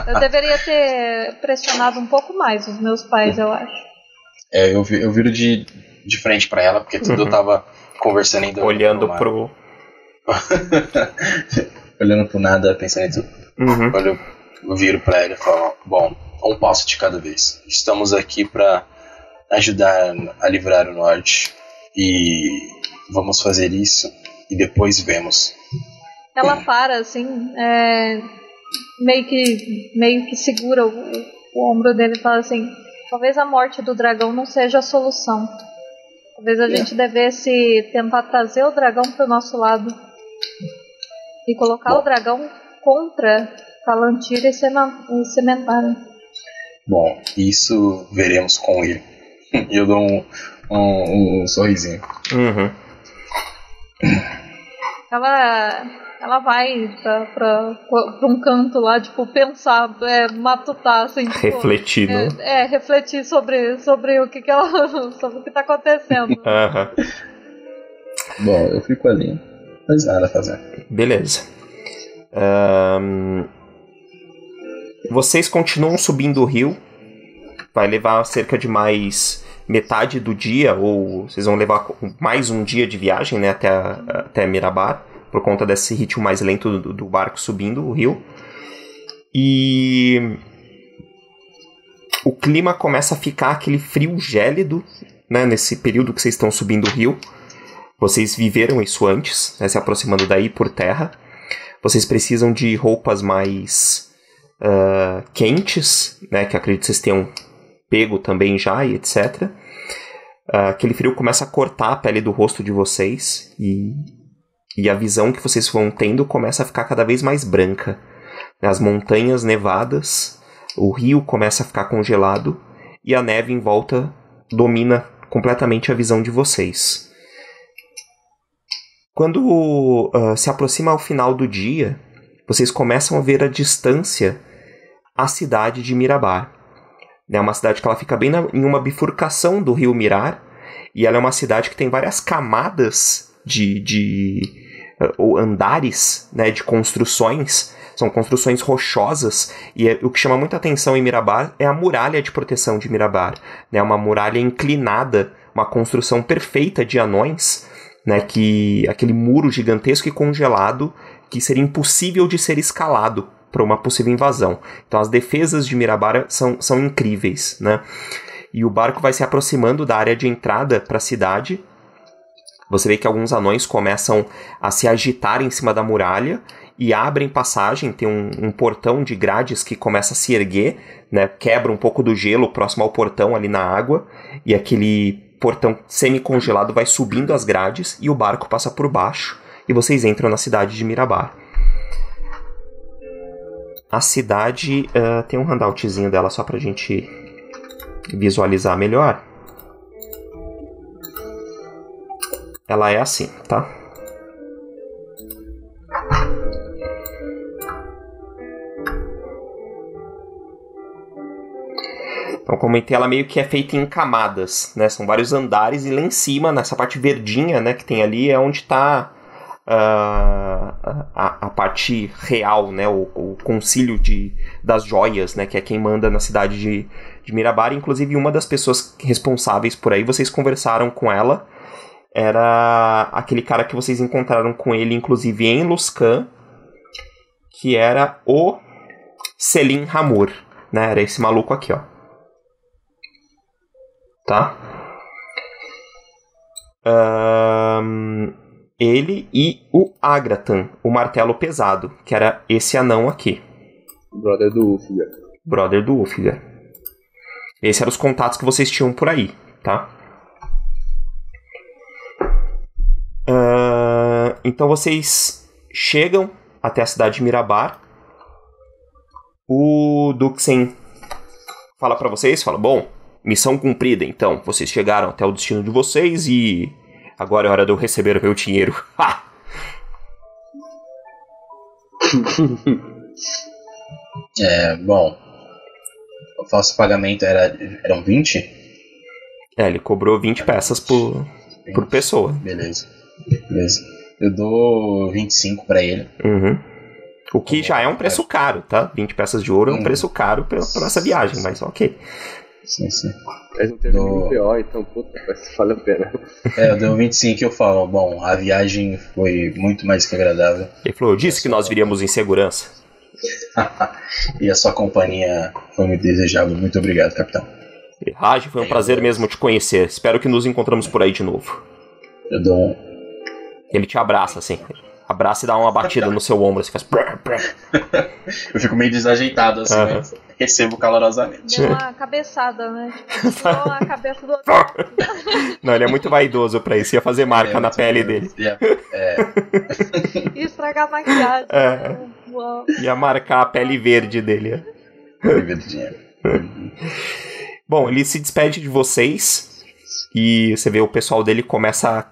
Eu deveria ter pressionado um pouco mais os meus pais, eu acho. Eu viro de frente pra ela, porque tudo eu tava conversando ainda. Olhando pro... Olhando pro nada, pensando em tudo. Eu viro pra ela e falo, bom, um passo de cada vez. Estamos aqui pra ajudar a livrar o norte. E vamos fazer isso e depois vemos. Ela para, assim, meio que segura o ombro dele e fala assim, talvez a morte do dragão não seja a solução. Talvez a gente devesse tentar trazer o dragão pro nosso lado. E colocar o dragão contra Palantir e Sementara. Bom, isso veremos com ele. Eu dou um sorrisinho. Ela vai pra um canto lá, tipo, pensar, matutar, assim, tipo, refletir, refletir sobre o que ela, sobre o que tá acontecendo. Bom, eu fico ali, mas nada a fazer. Beleza. Vocês continuam subindo o rio. Vai levar cerca de mais metade do dia, ou vocês vão levar mais um dia de viagem, né, até Mirabar, por conta desse ritmo mais lento do barco subindo o rio. E o clima começa a ficar aquele frio gélido, né, nesse período que vocês estão subindo o rio. Vocês viveram isso antes, né, se aproximando daí por terra. Vocês precisam de roupas mais quentes, né, que acredito que vocês tenham pego também já e etc. Aquele frio começa a cortar a pele do rosto de vocês e a visão que vocês vão tendo começa a ficar cada vez mais branca. As montanhas nevadas, o rio começa a ficar congelado e a neve em volta domina completamente a visão de vocês. Quando se aproxima ao final do dia, vocês começam a ver à distância a cidade de Mirabar. É uma cidade que ela fica bem em uma bifurcação do rio Mirar, e ela é uma cidade que tem várias camadas ou andares, né, de construções. São construções rochosas, e o que chama muita atenção em Mirabar é a muralha de proteção de Mirabar. Né, uma muralha inclinada, uma construção perfeita de anões, né, aquele muro gigantesco e congelado que seria impossível de ser escalado para uma possível invasão. Então as defesas de Mirabar são incríveis, né? E o barco vai se aproximando da área de entrada para a cidade. Você vê que alguns anões começam a se agitar em cima da muralha e abrem passagem. Tem um portão de grades que começa a se erguer, né? Quebra um pouco do gelo próximo ao portão ali na água, e aquele portão semi-congelado vai subindo as grades e o barco passa por baixo e vocês entram na cidade de Mirabar. A cidade tem um handoutzinho dela só pra gente visualizar melhor. Ela é assim, tá? Então, comentei, ela meio que é feita em camadas, né? São vários andares e lá em cima, nessa parte verdinha, né, que tem ali, é onde tá a parte real, né, o concílio das joias, né, que é quem manda na cidade de Mirabar. Inclusive, uma das pessoas responsáveis por aí, vocês conversaram com ela, era aquele cara que vocês encontraram com ele, inclusive em Luskan, que era o Selim Hamur, né, era esse maluco aqui, ó. Tá? Ele e o Agratan, o martelo pesado, que era esse anão aqui. Brother do Ulfgar. Brother do Ulfgar. Esses eram os contatos que vocês tinham por aí, tá? Então vocês chegam até a cidade de Mirabar. O Duxen fala pra vocês, fala, bom, missão cumprida, então. Vocês chegaram até o destino de vocês e agora é hora de eu receber o meu dinheiro. Ha! Bom, o falso pagamento eram 20? Ele cobrou 20 peças por pessoa. Beleza. Eu dou 25 pra ele. Uhum. O que já é um preço caro, tá? 20 peças de ouro é um preço caro pela essa viagem, mas ok. Sim. Mas não teve nenhum PO, então, puta, vale a pena. Eu dou 25 e eu falo, bom, a viagem foi muito mais que agradável. Ele falou, eu disse que nós viríamos em segurança. E a sua companhia foi muito desejável. Muito obrigado, capitão. Raj, foi um prazer mesmo te conhecer. Espero que nos encontramos por aí de novo. Eu dou um... Ele te abraça, assim. Abraça e dá uma batida no seu ombro, assim, faz... Eu fico meio desajeitado, assim, mas recebo calorosamente. Deu uma cabeçada, né? Tipo, tirou a cabeça do... Não, ele é muito vaidoso pra isso. Ia fazer marca na pele dele. E estragar a maquiagem. Uau. Ia marcar a pele verde dele. Bom, ele se despede de vocês. E você vê o pessoal dele começa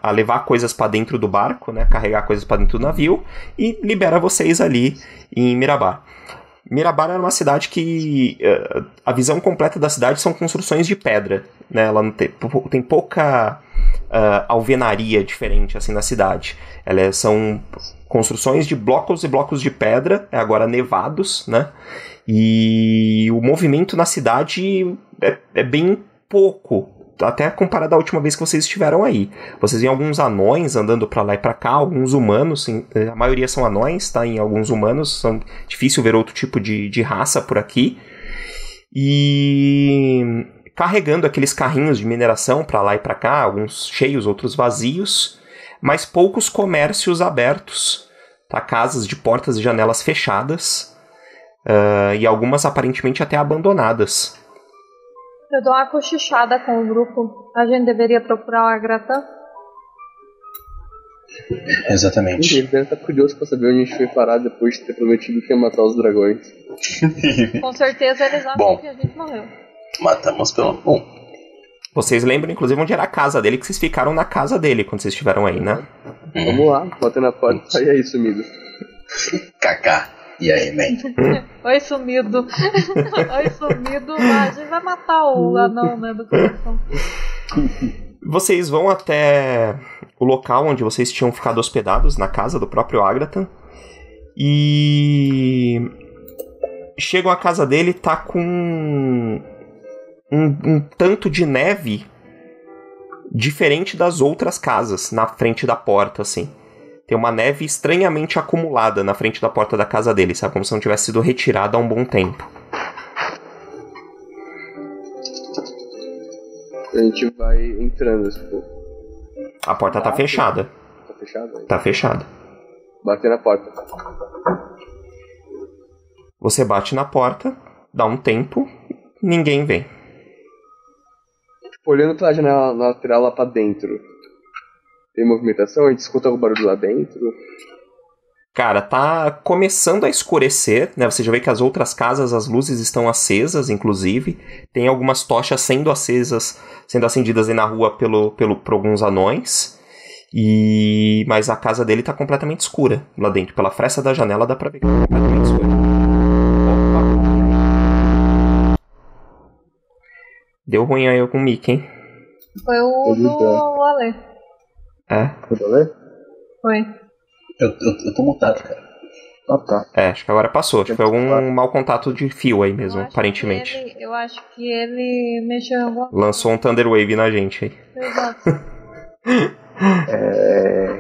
a levar coisas pra dentro do barco, né? Carregar coisas pra dentro do navio. E libera vocês ali em Mirabar. Mirabar era uma cidade que... a visão completa da cidade são construções de pedra, né? Ela não tem pouca alvenaria diferente assim na cidade. Elas são construções de blocos e blocos de pedra, agora nevados, né? E o movimento na cidade é bem pouco, até comparado à última vez que vocês estiveram aí. Vocês veem alguns anões andando pra lá e pra cá, alguns humanos, a maioria são anões, tá? Em alguns humanos, difícil ver outro tipo de raça por aqui. E carregando aqueles carrinhos de mineração pra lá e pra cá, alguns cheios, outros vazios, mas poucos comércios abertos, tá? Casas de portas e janelas fechadas, e algumas aparentemente até abandonadas. Eu dou uma cochichada com o grupo. A gente deveria procurar o Agratã? Exatamente. Ele deve estar curioso pra saber onde a gente foi parar depois de ter prometido que ia matar os dragões. Com certeza eles acham que a gente morreu. Matamos pelo... Bom. Vocês lembram, inclusive, onde era a casa dele, que vocês ficaram na casa dele quando vocês estiveram aí, né? Vamos lá, bota na porta. E aí, sumido. Kaká. E aí, man? Oi, sumido. Oi, sumido. A gente vai matar o anão, né, do coração. Vocês vão até o local onde vocês tinham ficado hospedados, na casa do próprio Agratã. E chegam à casa dele, tá com um tanto de neve diferente das outras casas na frente da porta, assim. Tem uma neve estranhamente acumulada na frente da porta da casa dele, sabe? Como se não tivesse sido retirada há um bom tempo. A gente vai entrando, tipo... A porta tá fechada. Tá fechada? Tá fechada. Bater na porta. Você bate na porta, dá um tempo, ninguém vem. Tipo, olhando pela janela lateral lá pra dentro... Tem movimentação? A gente escuta algum barulho lá dentro? Cara, tá começando a escurecer, né? Você já vê que as outras casas, as luzes estão acesas, inclusive. Tem algumas tochas sendo acesas, sendo acendidas aí na rua por alguns anões. Mas a casa dele tá completamente escura lá dentro. Pela fresta da janela dá pra ver que tá completamente escura. Opa! Deu ruim aí com o Mickey, hein? Foi o do Ale. É? Foi do Ale? Foi. Eu tô mutado, cara. Ah, tá. Acho que agora passou. Acho que foi algum mau contato de fio aí mesmo, aparentemente. Eu acho que ele mexeu em alguma coisa. Lançou um Thunder Wave na gente aí. Exato.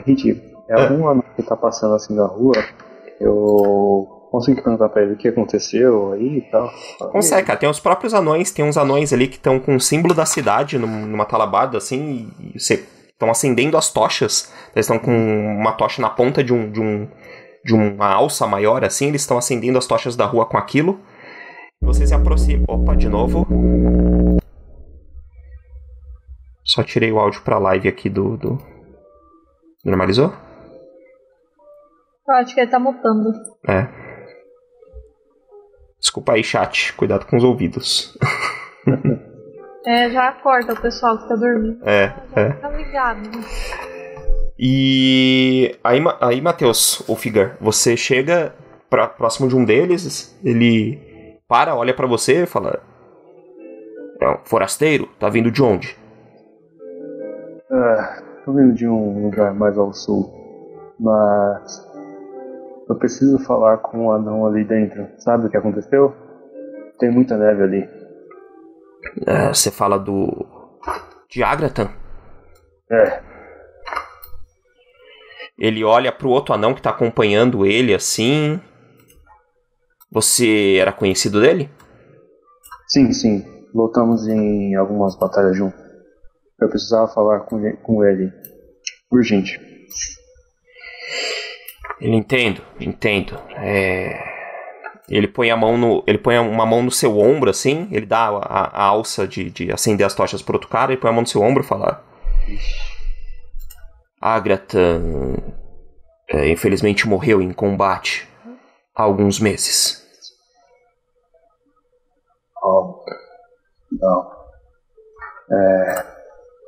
Ridículo. Algum ano que tá passando assim na rua, eu consegui perguntar pra ele o que aconteceu aí e tal. Consegue, cara. Tem os próprios anões, tem uns anões ali que estão com o símbolo da cidade numa talabada, assim, e você... Estão acendendo as tochas. Eles estão com uma tocha na ponta de uma alça maior, assim. Eles estão acendendo as tochas da rua com aquilo. Você se aproxima. Opa, de novo. Só tirei o áudio pra live aqui do... Normalizou? Eu acho que ele tá mutando. É. Desculpa aí, chat. Cuidado com os ouvidos. Já acorda o pessoal que tá dormindo. Tá ligado. E aí Matheus, o Figar, você chega próximo de um deles, ele para, olha pra você e fala: é um forasteiro? Tá vindo de onde? tô vindo de um lugar mais ao sul, mas eu preciso falar com um anão ali dentro. Sabe o que aconteceu? Tem muita neve ali. Você fala de Agratan? É. Ele olha pro outro anão que tá acompanhando ele assim. Você era conhecido dele? Sim. Lutamos em algumas batalhas juntos. Eu precisava falar com ele. Urgente. Ele entendo. Ele põe uma mão no seu ombro assim, ele dá a alça de acender as tochas pro outro cara, ele põe a mão no seu ombro e fala: Agratan infelizmente morreu em combate há alguns meses. Não.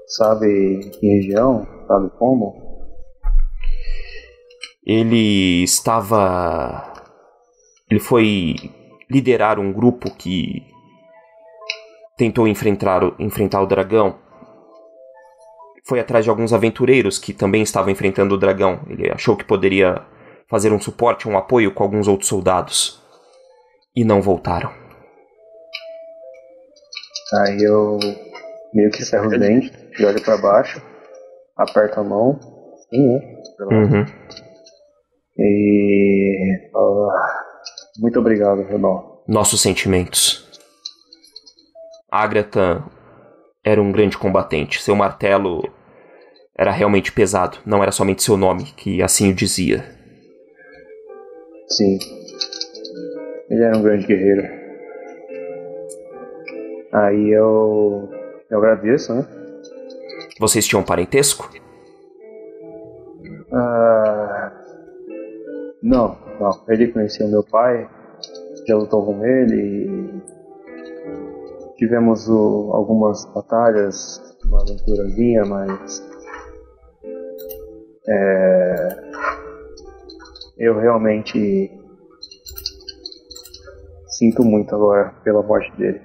Sabe em que região? Sabe como? Ele foi liderar um grupo que tentou enfrentar o dragão. Foi atrás de alguns aventureiros que também estavam enfrentando o dragão. Ele achou que poderia fazer um suporte, um apoio com alguns outros soldados. E não voltaram. Aí eu meio que cerro os dentes, e olho pra baixo, aperto a mão, Uhum. E falo: muito obrigado, irmão. Nossos sentimentos. Agratan era um grande combatente. Seu martelo era realmente pesado. Não era somente seu nome que assim o dizia. Sim. Ele era um grande guerreiro. Aí eu agradeço, né? Vocês tinham parentesco? Não. Ele conhecia o meu pai, já lutou com ele e tivemos algumas batalhas, uma aventurazinha, mas eu realmente sinto muito agora pela morte dele.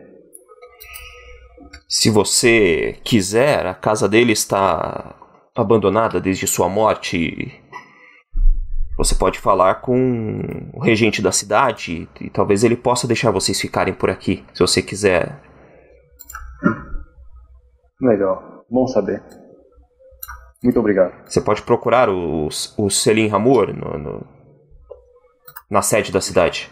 Se você quiser, a casa dele está abandonada desde sua morte. Você pode falar com o regente da cidade e talvez ele possa deixar vocês ficarem por aqui, se você quiser. Legal, bom saber. Muito obrigado. Você pode procurar o Selim Hamur na sede da cidade.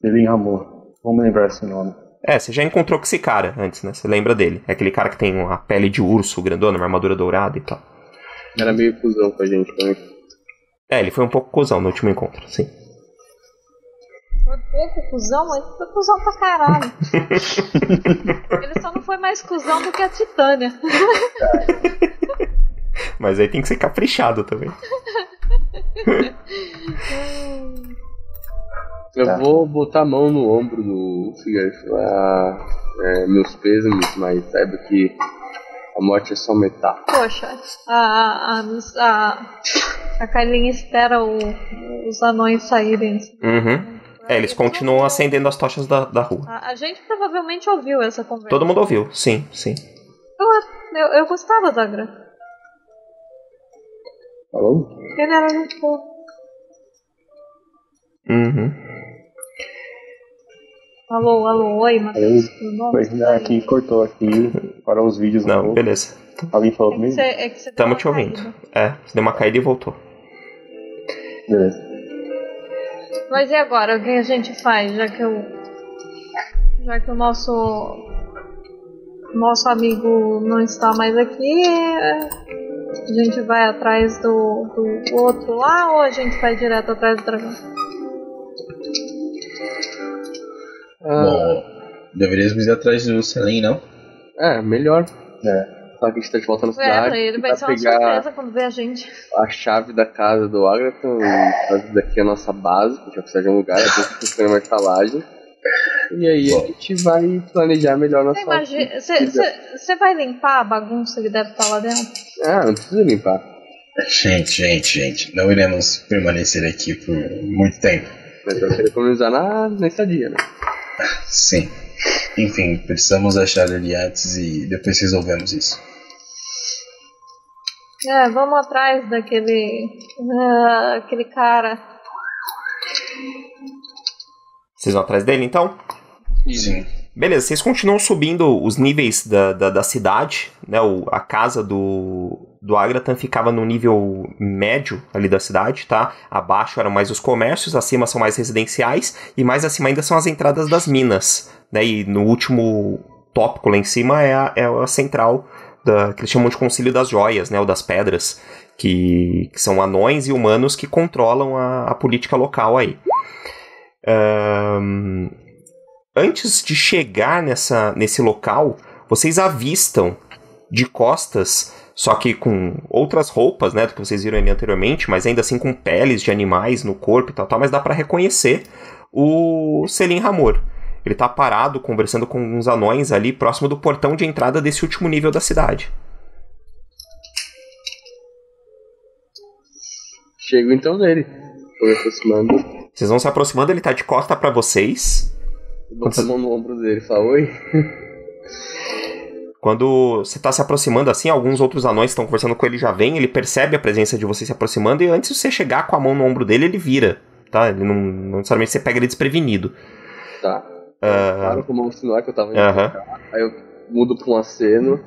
Selim Hamur, vamos lembrar esse nome. Você já encontrou com esse cara antes, né? Você lembra dele. É aquele cara que tem uma pele de urso grandona, uma armadura dourada e tal. Era meio cuzão com a gente também. Ele foi um pouco cuzão no último encontro, sim. Foi pouco cuzão, mas foi cuzão pra caralho. Ele só não foi mais cuzão do que a Titânia. Mas aí tem que ser caprichado também. Eu vou botar a mão no ombro do Cigar e falar meus pêsames, mas saiba que a morte é só metade. Poxa, a Kailin espera os anões saírem. Uhum. Eles continuam acendendo as tochas da rua. A gente provavelmente ouviu essa conversa. Todo mundo ouviu, sim. Eu gostava da Gra. Falou? Ele era muito bom. Uhum. Alô, oi, Matheus. Aqui cortou aqui, parou os vídeos. Não, beleza. Alguém falou comigo? Tamo te ouvindo. Você deu uma caída e voltou. Beleza. Mas e agora? O que a gente faz? Já que o nosso amigo não está mais aqui, a gente vai atrás do outro lá ou a gente vai direto atrás do dragão? Bom, deveríamos ir atrás do Selim, não? Melhor. Só que a gente tá de volta na cidade. Pra ele vai ser uma pegar surpresa quando ver a gente. a chave da casa do Agratan e fazer daqui a nossa base, porque a gente vai precisar de um lugar, a gente precisa uma estalagem. E aí a gente vai planejar melhor nossa vida. Você vai limpar a bagunça que deve estar lá dentro? Não precisa limpar. Gente, não iremos permanecer aqui por muito tempo. Mas eu queria economizar na estadia, né? Sim. Enfim, precisamos achar ele antes e depois resolvemos isso. Vamos atrás daquele... aquele cara. Vocês vão atrás dele, então? Sim. Beleza, vocês continuam subindo os níveis da cidade, né? A casa do Agratan ficava no nível médio ali da cidade, tá? Abaixo eram mais os comércios, acima são mais residenciais, e mais acima ainda são as entradas das minas, né? E no último tópico lá em cima é a central, que eles chamam de Concílio das Joias, né? Ou das Pedras, que são anões e humanos que controlam a política local aí. Antes de chegar nesse local, vocês avistam de costas, só que com outras roupas, né, do que vocês viram ali anteriormente, mas ainda assim com peles de animais no corpo e tal, mas dá pra reconhecer o Selim Hamor. Ele tá parado, conversando com uns anões ali, próximo do portão de entrada desse último nível da cidade. Chego então nele. Tô me aproximando. Vocês vão se aproximando, ele tá de costa pra vocês. Boto a mão no ombro dele e falo, oi. Quando você tá se aproximando assim, alguns outros anões que estão conversando com ele já vêm, ele percebe a presença de você se aproximando, e antes de você chegar com a mão no ombro dele, ele vira, tá? Ele não necessariamente você pega ele desprevenido. Tá. Claro, como eu insinuar que eu tava indo pra cá, aí eu mudo pra um aceno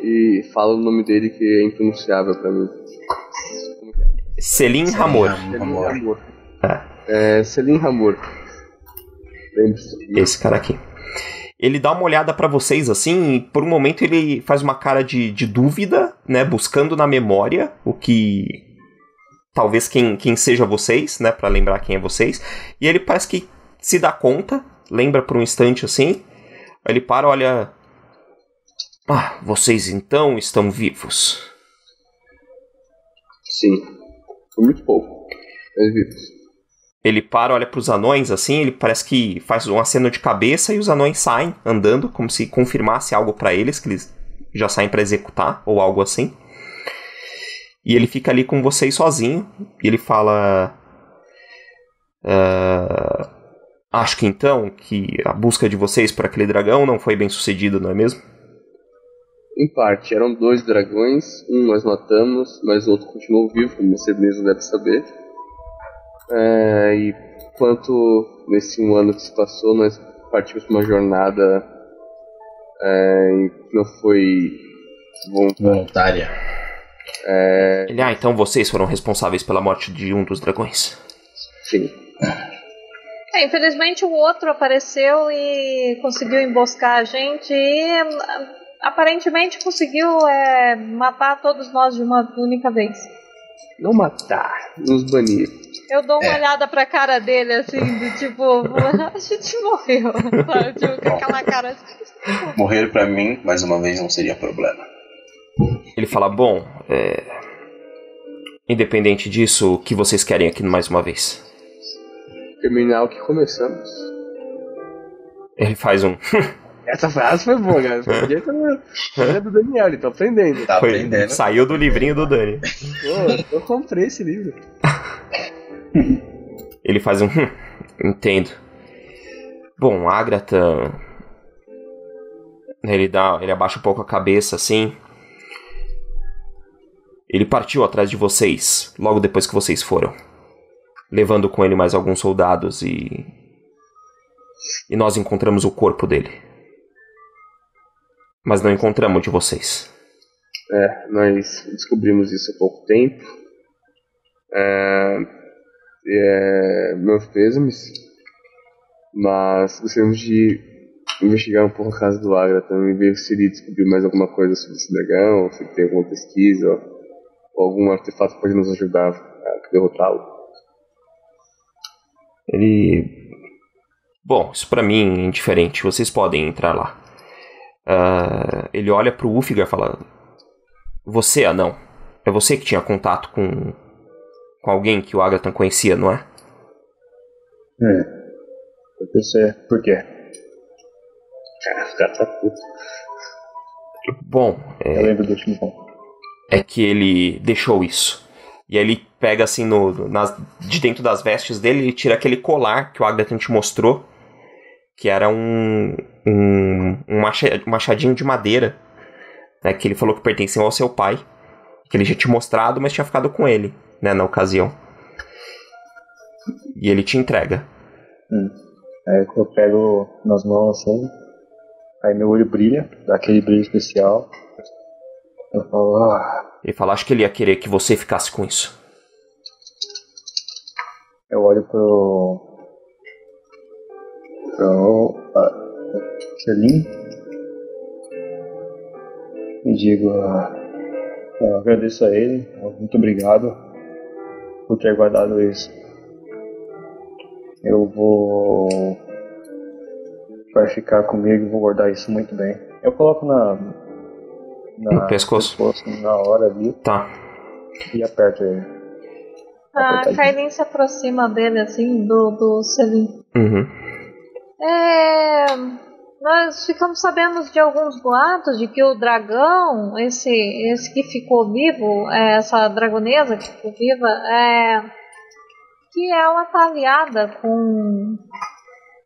e falo o nome dele, que é impronunciável pra mim. Como que é? Selim Hamor. Selim Hamor. Esse cara aqui. Ele dá uma olhada pra vocês assim, e por um momento ele faz uma cara de dúvida, né, buscando na memória o que... talvez quem seja vocês, né, pra lembrar quem é vocês. E ele parece que se dá conta, lembra por um instante assim. Aí ele para, olha... vocês então estão vivos? Sim. Foi muito pouco, mas vivos. Ele para, olha pros anões, assim, ele parece que faz um aceno de cabeça e os anões saem andando, como se confirmasse algo pra eles, que eles já saem pra executar, ou algo assim. E ele fica ali com vocês sozinho, e ele fala... acho que então, que a busca de vocês por aquele dragão não foi bem sucedida, não é mesmo? Em parte, eram 2 dragões, um nós matamos, mas o outro continuou vivo, como você mesmo deve saber. E quanto nesse 1 ano que se passou, nós partimos para uma jornada que não foi voluntária. Então vocês foram responsáveis pela morte de um dos dragões. Sim. Infelizmente o outro apareceu e conseguiu emboscar a gente e aparentemente conseguiu matar todos nós de uma única vez. Não matar, nos banir. Eu dou uma olhada pra cara dele, assim, do tipo, a gente morreu, sabe? Tipo, com aquela cara assim. Morrer pra mim, mais uma vez, não seria problema. Ele fala, bom, independente disso, o que vocês querem aqui mais uma vez? Terminar o que começamos. Ele faz um... Essa frase foi boa, cara. É do Daniel, ele tá aprendendo. Tá aprendendo. Saiu do livrinho do Dani. Eu comprei esse livro. Ele faz um... entendo. Bom, Agratan... Ele abaixa um pouco a cabeça, assim. Ele partiu atrás de vocês, logo depois que vocês foram. Levando com ele mais alguns soldados e nós encontramos o corpo dele. Mas não encontramos de vocês. Nós descobrimos isso há pouco tempo. Meus pêsames. Mas gostaríamos de investigar um pouco a casa do Agratan e ver se ele descobriu mais alguma coisa sobre esse dragão, se tem alguma pesquisa ou algum artefato que pode nos ajudar a derrotá-lo. Bom, isso pra mim é indiferente. Vocês podem entrar lá. Ele olha pro Ulfgar e fala: você, anão, é você que tinha contato com alguém que o Agratan conhecia, não é? Eu pensei, por quê? O cara tá puto. Bom, Eu lembro do último ponto. É que ele deixou isso. E aí ele pega assim de dentro das vestes dele, ele tira aquele colar que o Agratan te mostrou, que era um machadinho de madeira, né, que ele falou que pertencia ao seu pai. Que ele já tinha mostrado, mas tinha ficado com ele, né, na ocasião. E ele te entrega. Aí eu pego nas mãos assim, aí meu olho brilha, dá aquele brilho especial. Eu falo, Ele fala, acho que ele ia querer que você ficasse com isso. Eu olho pro Selim e digo, eu agradeço a ele, muito obrigado por ter guardado isso. Vai ficar comigo e vou guardar isso muito bem. Eu coloco no pescoço na hora ali. Tá. E aperto ele. A Kailin se aproxima dele, assim, do Selim. Nós ficamos sabendo de alguns boatos de que o dragão, esse que ficou vivo, essa dragonesa que ficou viva, que ela tá aliada com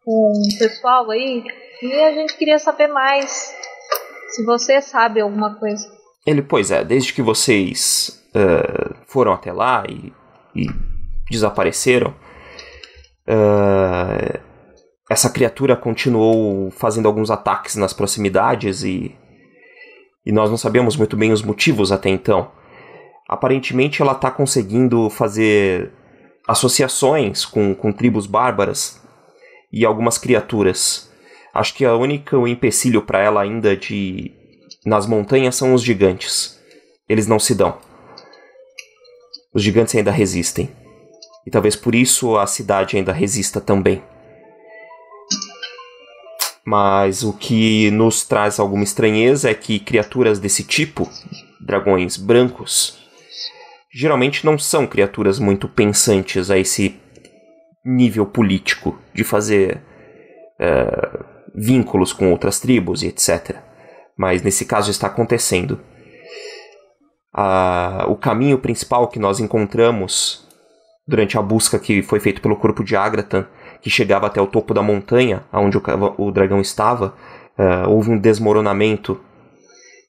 o pessoal aí, e a gente queria saber mais, se você sabe alguma coisa. Ele, pois é, desde que vocês foram até lá e desapareceram, essa criatura continuou fazendo alguns ataques nas proximidades e nós não sabemos muito bem os motivos até então. Aparentemente ela está conseguindo fazer associações com tribos bárbaras e algumas criaturas. Acho que o único empecilho para ela ainda nas montanhas são os gigantes. Eles não se dão. Os gigantes ainda resistem. E talvez por isso a cidade ainda resista também. Mas o que nos traz alguma estranheza é que criaturas desse tipo, dragões brancos, geralmente não são criaturas muito pensantes a esse nível político de fazer vínculos com outras tribos e etc. Mas nesse caso está acontecendo. O caminho principal que nós encontramos durante a busca que foi feita pelo corpo de Agratan, que chegava até o topo da montanha, onde o dragão estava, houve um desmoronamento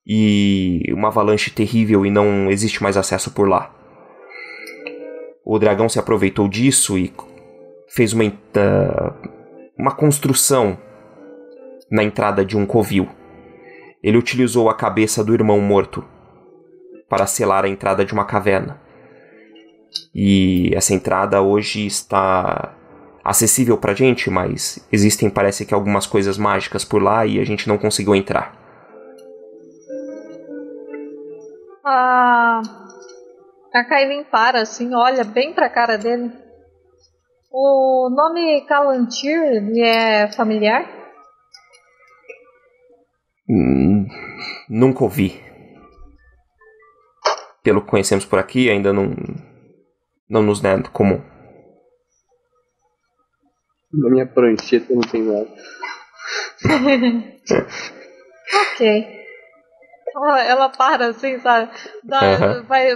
e uma avalanche terrível e não existe mais acesso por lá. O dragão se aproveitou disso e fez uma construção na entrada de um covil. Ele utilizou a cabeça do irmão morto para selar a entrada de uma caverna. E essa entrada hoje está acessível pra gente, mas existem, parece que, algumas coisas mágicas por lá e a gente não conseguiu entrar. A Kailin para, assim, olha bem pra cara dele. O nome Kalantir é familiar? Nunca ouvi. Pelo que conhecemos por aqui, ainda não nos é comum. Na minha prancheta não tem nada. Ok. Ela para assim, sabe?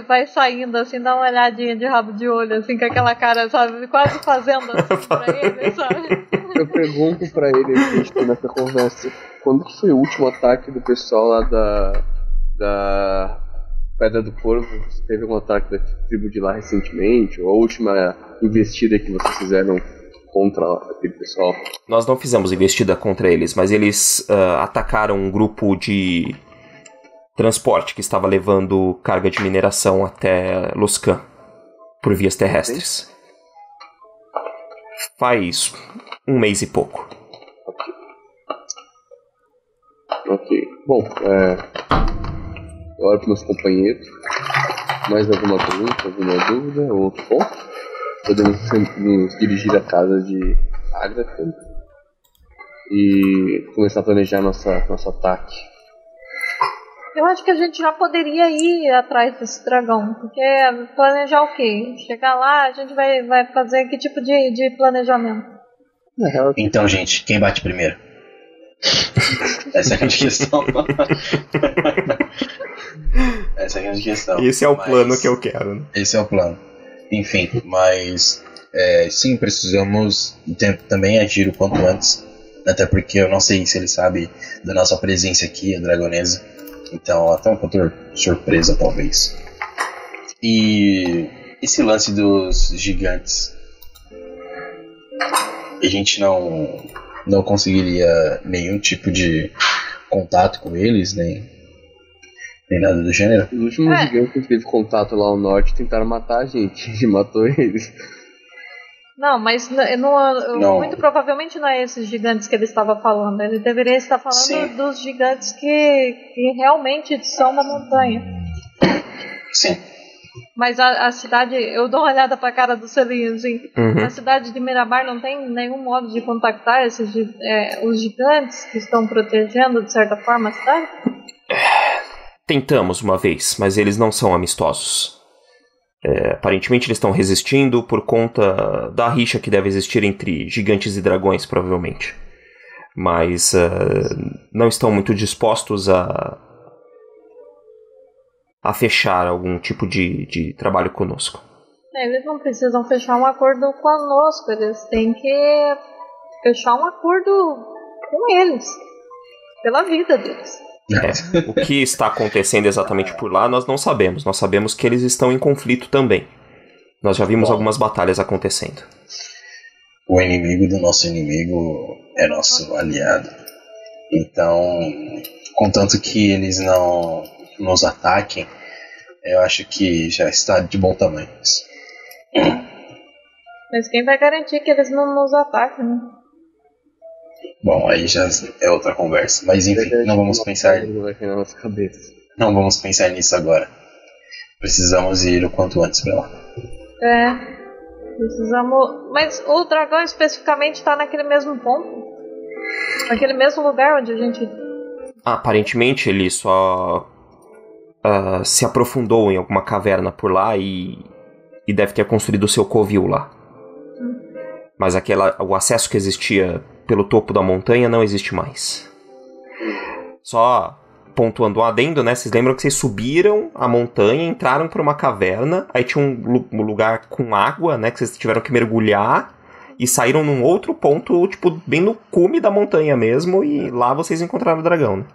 Vai saindo assim, dá uma olhadinha de rabo de olho, assim, com aquela cara, sabe? Quase fazendo assim pra ele, sabe? Eu pergunto pra ele, a gente tá nessa conversa, quando que foi o último ataque do pessoal lá da Pedra do Corvo? Teve algum ataque da tribo de lá recentemente? Ou a última investida que vocês fizeram contra aquele pessoal? Nós não fizemos investida contra eles, mas eles atacaram um grupo de transporte que estava levando carga de mineração até Loscan por vias terrestres. Faz 1 mês e pouco. Ok. Bom, eu olho para meus companheiros. Mais alguma pergunta, alguma dúvida ou outro ponto? Podemos nos dirigir à casa de Agratan e começar a planejar nosso ataque. Eu acho que a gente já poderia ir atrás desse dragão, porque planejar o quê? Chegar lá, a gente vai fazer que tipo de planejamento? Então, gente, quem bate primeiro? Essa é a grande questão. Essa é a grande questão. Esse é o plano que eu quero, né? Esse é o plano. Enfim, mas sim, precisamos também agir o quanto antes. Até porque eu não sei se ele sabe da nossa presença aqui, a dragonesa. Então, até um fator surpresa, talvez. E esse lance dos gigantes, a gente não conseguiria nenhum tipo de contato com eles, nem nada do gênero. Os últimos gigantes que teve contato lá ao norte tentaram matar a gente. A gente matou eles. Não, mas muito provavelmente não é esses gigantes que ele estava falando. Ele deveria estar falando Sim. dos gigantes que realmente são da montanha. Sim. Mas a cidade, eu dou uma olhada pra cara do Selinho, assim. Uhum. A cidade de Mirabar não tem nenhum modo de contactar os gigantes que estão protegendo, de certa forma, a cidade? Tentamos uma vez, mas eles não são amistosos. Aparentemente eles estão resistindo por conta da rixa que deve existir entre gigantes e dragões, provavelmente. Mas não estão muito dispostos a fechar algum tipo de trabalho conosco. Eles não precisam fechar um acordo conosco, eles têm que fechar um acordo com eles, pela vida deles. O que está acontecendo exatamente por lá nós não sabemos. Nós sabemos que eles estão em conflito também. Nós já vimos algumas batalhas acontecendo. O inimigo do nosso inimigo é nosso aliado. Então, contanto que eles não nos ataquem, eu acho que já está de bom tamanho. Mas quem vai garantir que eles não nos ataquem, né? Bom, aí já é outra conversa. Mas enfim, não vamos pensar nisso agora. Precisamos ir o quanto antes pra lá. Precisamos... Mas o dragão especificamente está naquele mesmo ponto? Naquele mesmo lugar onde a gente... Aparentemente ele só se aprofundou em alguma caverna por lá e deve ter construído o seu covil lá. Mas o acesso que existia pelo topo da montanha não existe mais. Só pontuando um adendo, né? Vocês lembram que vocês subiram a montanha, entraram por uma caverna, aí tinha um lugar com água, né? Que vocês tiveram que mergulhar e saíram num outro ponto, tipo, bem no cume da montanha mesmo, e lá vocês encontraram o dragão, né?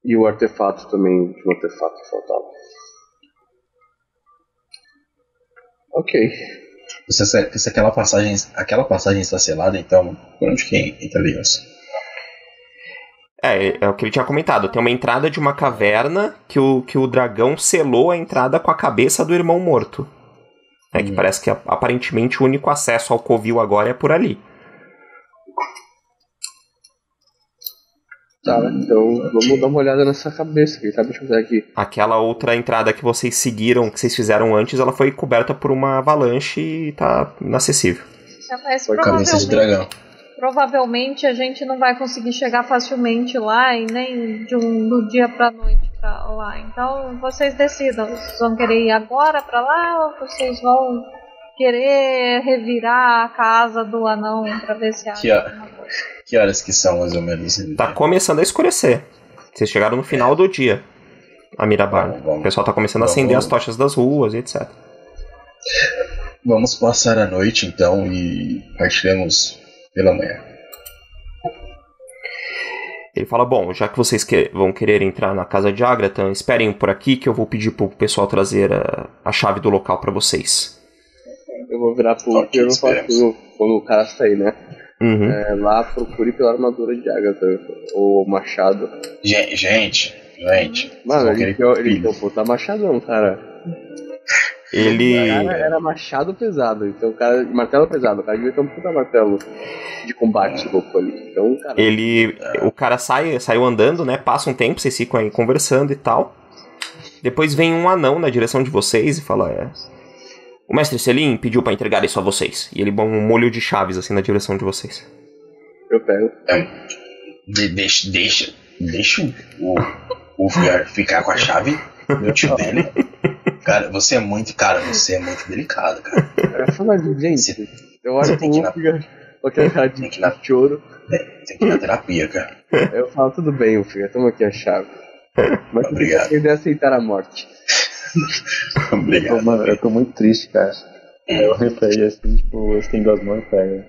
E o artefato também, o último artefato que faltava. Ok. Se aquela passagem está selada, então por onde que entraríamos? É o que ele tinha comentado. Tem uma entrada de uma caverna que o dragão selou a entrada com a cabeça do irmão morto. Que parece que aparentemente o único acesso ao covil agora é por ali. Tá, então vamos dar uma olhada nessa cabeça, quem sabe a gente consegue aqui. Aquela outra entrada que vocês seguiram, que vocês fizeram antes, ela foi coberta por uma avalanche e tá inacessível. Mas Foi cabeça de dragão. Provavelmente a gente não vai conseguir chegar facilmente lá e nem do dia pra noite pra lá. Então vocês decidam, vocês vão querer ir agora pra lá ou vocês vão querer revirar a casa do anão pra ver se acha alguma coisa. Que horas que são, mais ou menos? Tá começando a escurecer. Vocês chegaram no final do dia a Mirabar. O pessoal tá começando a acender as tochas das ruas e etc. Vamos passar a noite então e partiremos pela manhã. Ele fala, bom, já que vocês vão querer entrar na casa de Agratan, esperem por aqui que eu vou pedir pro pessoal trazer a chave do local pra vocês. Eu vou virar pro Pedro quando o cara sair, né? Uhum. Lá procure pela armadura de Agatha ou machado. Gente. Mano, ele quer botar machadão, cara. Ele... O cara era machado pesado, então o cara... Martelo pesado, o cara devia ter um puta martelo de combate louco ali. Então, cara... O cara saiu andando, né? Passa um tempo, vocês ficam aí conversando e tal. Depois vem um anão na direção de vocês e fala... O mestre Selim pediu pra entregar isso a vocês. E ele põe um molho de chaves assim na direção de vocês. Eu pego. Deixa o Fiar ficar com a chave, meu tio dele. Cara, você é muito delicado, cara. Mas, gente, eu olho pro Figar com aquela cara de choro. Tem que ir na terapia, cara. Eu falo, tudo bem, Figar, toma aqui a chave. Mas obrigado. Ele deve aceitar a morte. Obrigado. Mano, eu tô muito triste, cara. Eu olho pra ele assim, tipo, eu estendo as mãos e pego.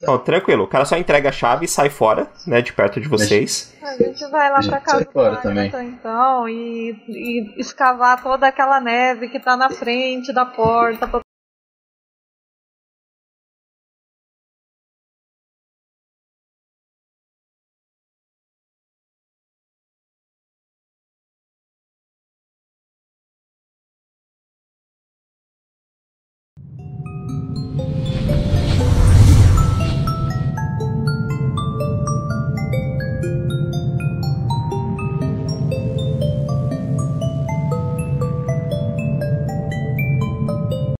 Ó, tranquilo, o cara só entrega a chave e sai fora, né, de perto de vocês. A gente vai lá pra casa sai do fora também. Agatha, então, e escavar toda aquela neve que tá na frente da porta pra